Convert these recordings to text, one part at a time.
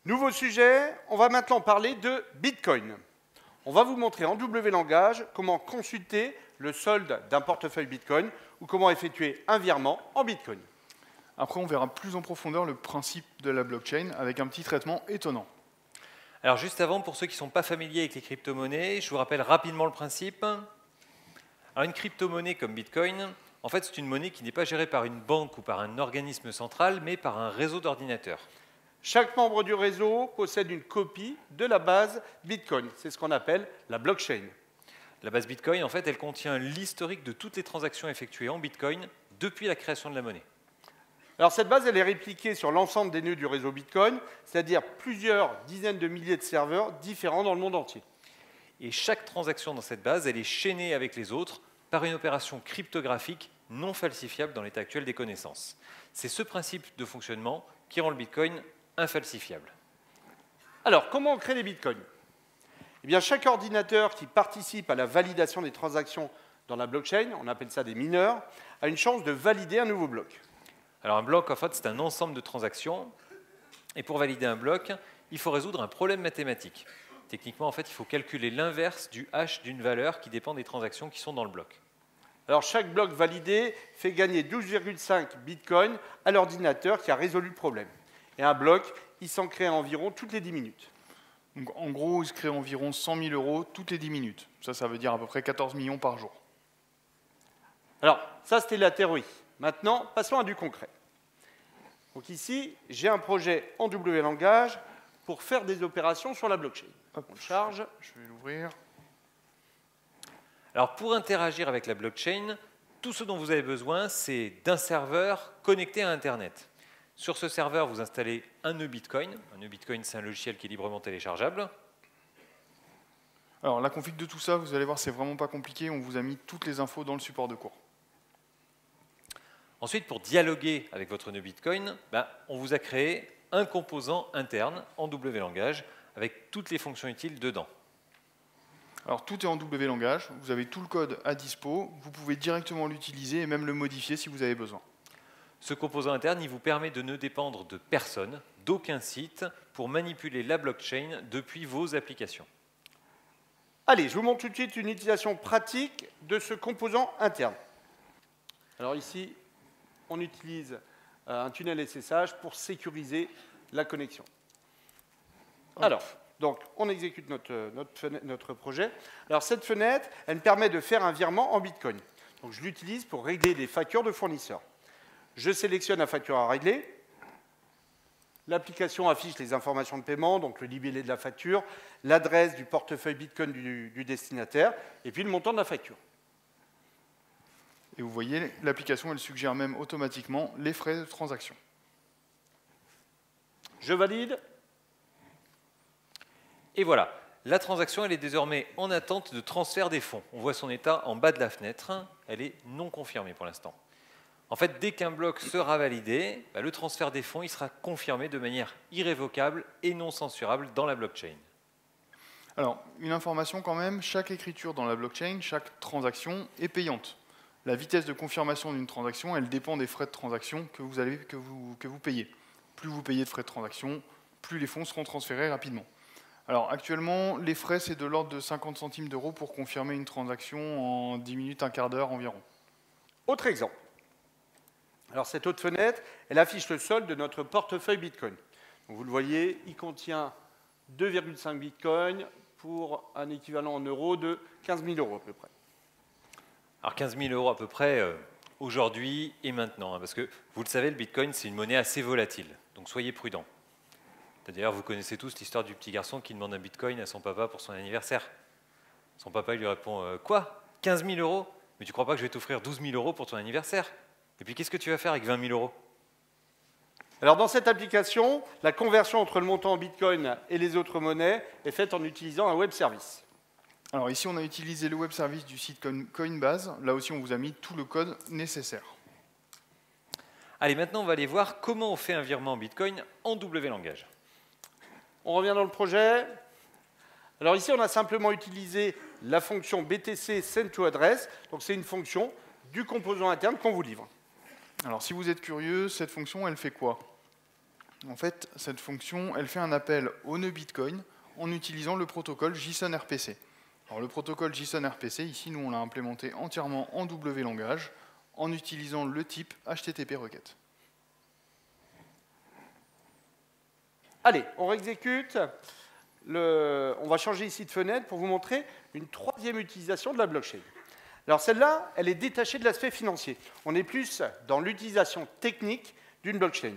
Nouveau sujet, on va maintenant parler de Bitcoin. On va vous montrer en W langage comment consulter le solde d'un portefeuille Bitcoin ou comment effectuer un virement en Bitcoin. Après, on verra plus en profondeur le principe de la blockchain avec un petit traitement étonnant. Alors juste avant, pour ceux qui ne sont pas familiers avec les crypto-monnaies, je vous rappelle rapidement le principe. Alors une crypto-monnaie comme Bitcoin, en fait c'est une monnaie qui n'est pas gérée par une banque ou par un organisme central, mais par un réseau d'ordinateurs. Chaque membre du réseau possède une copie de la base Bitcoin. C'est ce qu'on appelle la blockchain. La base Bitcoin, en fait, elle contient l'historique de toutes les transactions effectuées en Bitcoin depuis la création de la monnaie. Alors cette base, elle est répliquée sur l'ensemble des nœuds du réseau Bitcoin, c'est-à-dire plusieurs dizaines de milliers de serveurs différents dans le monde entier. Et chaque transaction dans cette base, elle est chaînée avec les autres par une opération cryptographique non falsifiable dans l'état actuel des connaissances. C'est ce principe de fonctionnement qui rend le Bitcoin infalsifiable. Alors, comment on crée des Bitcoins? Eh bien, chaque ordinateur qui participe à la validation des transactions dans la blockchain, on appelle ça des mineurs, a une chance de valider un nouveau bloc. Alors un bloc, en fait, c'est un ensemble de transactions. Et pour valider un bloc, il faut résoudre un problème mathématique. Techniquement, en fait, il faut calculer l'inverse du hash d'une valeur qui dépend des transactions qui sont dans le bloc. Alors, chaque bloc validé fait gagner 12,5 bitcoins à l'ordinateur qui a résolu le problème. Et un bloc, il s'en crée environ toutes les 10 minutes. Donc, en gros, il se crée environ 100 000 euros toutes les 10 minutes. Ça veut dire à peu près 14 millions par jour. Alors, ça, c'était la théorie. Maintenant, passons à du concret. Donc ici, j'ai un projet en W langage pour faire des opérations sur la blockchain. Hop, On le charge. Je vais l'ouvrir. Alors pour interagir avec la blockchain, tout ce dont vous avez besoin, c'est d'un serveur connecté à Internet. Sur ce serveur, vous installez un nœud Bitcoin. Un nœud Bitcoin, c'est un logiciel qui est librement téléchargeable. Alors, la config de tout ça, vous allez voir, c'est vraiment pas compliqué. On vous a mis toutes les infos dans le support de cours. Ensuite, pour dialoguer avec votre nœud Bitcoin, on vous a créé un composant interne en W langage avec toutes les fonctions utiles dedans. Alors, tout est en W langage. Vous avez tout le code à dispo. Vous pouvez directement l'utiliser et même le modifier si vous avez besoin. Ce composant interne, il vous permet de ne dépendre de personne, d'aucun site, pour manipuler la blockchain depuis vos applications. Allez, je vous montre tout de suite une utilisation pratique de ce composant interne. Alors ici, on utilise un tunnel SSH pour sécuriser la connexion. Alors, donc, on exécute notre projet. Alors, cette fenêtre, elle me permet de faire un virement en Bitcoin. Donc, je l'utilise pour régler des factures de fournisseurs. Je sélectionne la facture à régler. L'application affiche les informations de paiement, donc le libellé de la facture, l'adresse du portefeuille Bitcoin du destinataire, et puis le montant de la facture. Et vous voyez, l'application, elle suggère même automatiquement les frais de transaction. Je valide. Et voilà, la transaction, elle est désormais en attente de transfert des fonds. On voit son état en bas de la fenêtre. Elle est non confirmée pour l'instant. En fait, dès qu'un bloc sera validé, le transfert des fonds il sera confirmé de manière irrévocable et non censurable dans la blockchain. Alors, une information quand même, chaque écriture dans la blockchain, chaque transaction est payante. La vitesse de confirmation d'une transaction, elle dépend des frais de transaction que vous payez. Plus vous payez de frais de transaction, plus les fonds seront transférés rapidement. Alors actuellement, les frais, c'est de l'ordre de 50 centimes d'euros pour confirmer une transaction en 10 minutes, un quart d'heure environ. Autre exemple. Alors cette autre fenêtre, elle affiche le solde de notre portefeuille Bitcoin. Donc, vous le voyez, il contient 2,5 Bitcoin pour un équivalent en euros de 15 000 euros à peu près. Alors 15 000 euros à peu près aujourd'hui et maintenant, parce que vous le savez, le Bitcoin, c'est une monnaie assez volatile, donc soyez prudents. D'ailleurs, vous connaissez tous l'histoire du petit garçon qui demande un Bitcoin à son papa pour son anniversaire. Son papa lui répond « Quoi 15 000 euros? Mais tu crois pas que je vais t'offrir 12 000 euros pour ton anniversaire? Et puis qu'est-ce que tu vas faire avec 20 000 euros ?» Alors dans cette application, la conversion entre le montant en Bitcoin et les autres monnaies est faite en utilisant un web service. Alors ici, on a utilisé le web service du site Coinbase. Là aussi, on vous a mis tout le code nécessaire. Allez, maintenant, on va aller voir comment on fait un virement en Bitcoin en W langage. On revient dans le projet. Alors ici, on a simplement utilisé la fonction BTC SendToAddress. Donc c'est une fonction du composant interne qu'on vous livre. Alors si vous êtes curieux, cette fonction, elle fait quoi? En fait, cette fonction, elle fait un appel au nœud Bitcoin en utilisant le protocole JSON-RPC. Alors, le protocole JSON-RPC, ici, nous, on l'a implémenté entièrement en W langage en utilisant le type HTTP requête. Allez, on réexécute. On va changer ici de fenêtre pour vous montrer une troisième utilisation de la blockchain. Alors celle-là, elle est détachée de l'aspect financier. On est plus dans l'utilisation technique d'une blockchain.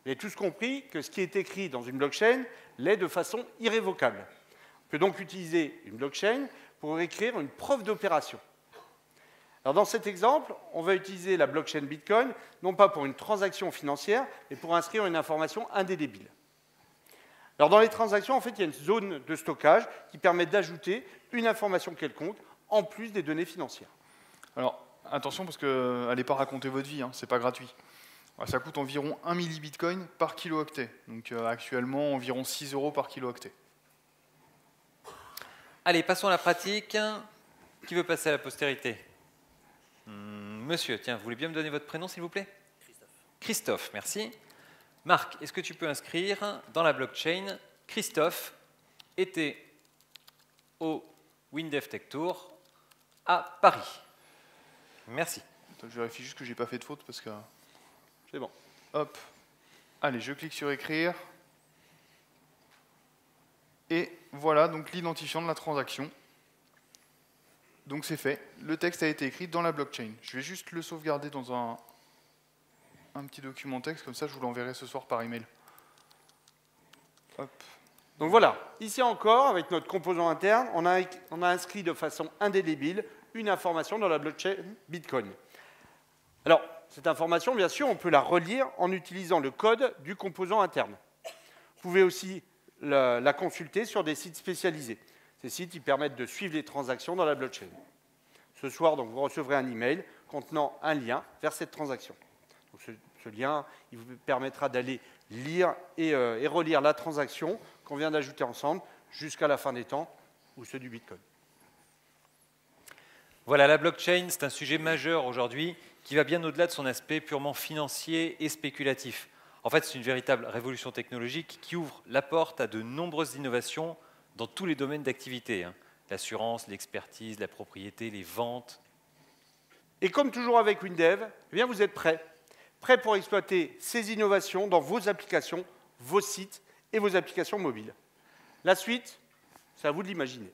Vous avez tous compris que ce qui est écrit dans une blockchain l'est de façon irrévocable. On peut donc utiliser une blockchain pour écrire une preuve d'opération. Alors dans cet exemple, on va utiliser la blockchain Bitcoin, non pas pour une transaction financière, mais pour inscrire une information indélébile. Alors dans les transactions, en fait, il y a une zone de stockage qui permet d'ajouter une information quelconque en plus des données financières. Alors attention parce que allez pas raconter votre vie, hein, c'est pas gratuit. Ça coûte environ 1 millibitcoin par kilo-octet, donc actuellement environ 6 € par kilo-octet. Allez, passons à la pratique. Qui veut passer à la postérité? Monsieur, tiens, vous voulez bien me donner votre prénom, s'il vous plaît? Christophe. Christophe, merci. Marc, est-ce que tu peux inscrire dans la blockchain Christophe était au Windev Tech Tour à Paris? Merci. Attends, je vérifie juste que j'ai pas fait de faute parce que... C'est bon. Hop. Allez, je clique sur écrire. Et voilà donc l'identifiant de la transaction. Donc c'est fait. Le texte a été écrit dans la blockchain. Je vais juste le sauvegarder dans un petit document texte, comme ça je vous l'enverrai ce soir par email. Hop. Donc voilà, ici encore, avec notre composant interne, on a inscrit de façon indélébile une information dans la blockchain Bitcoin. Alors, cette information, bien sûr, on peut la relire en utilisant le code du composant interne. Vous pouvez aussi la consulter sur des sites spécialisés. Ces sites ils permettent de suivre les transactions dans la blockchain. Ce soir, donc, vous recevrez un email contenant un lien vers cette transaction. Donc, ce lien il vous permettra d'aller lire et relire la transaction qu'on vient d'ajouter ensemble jusqu'à la fin des temps ou ceux du Bitcoin. Voilà, la blockchain, c'est un sujet majeur aujourd'hui qui va bien au-delà de son aspect purement financier et spéculatif. En fait, c'est une véritable révolution technologique qui ouvre la porte à de nombreuses innovations dans tous les domaines d'activité. L'assurance, l'expertise, la propriété, les ventes. Et comme toujours avec Windev, eh bien vous êtes prêts. Prêts pour exploiter ces innovations dans vos applications, vos sites et vos applications mobiles. La suite, c'est à vous de l'imaginer.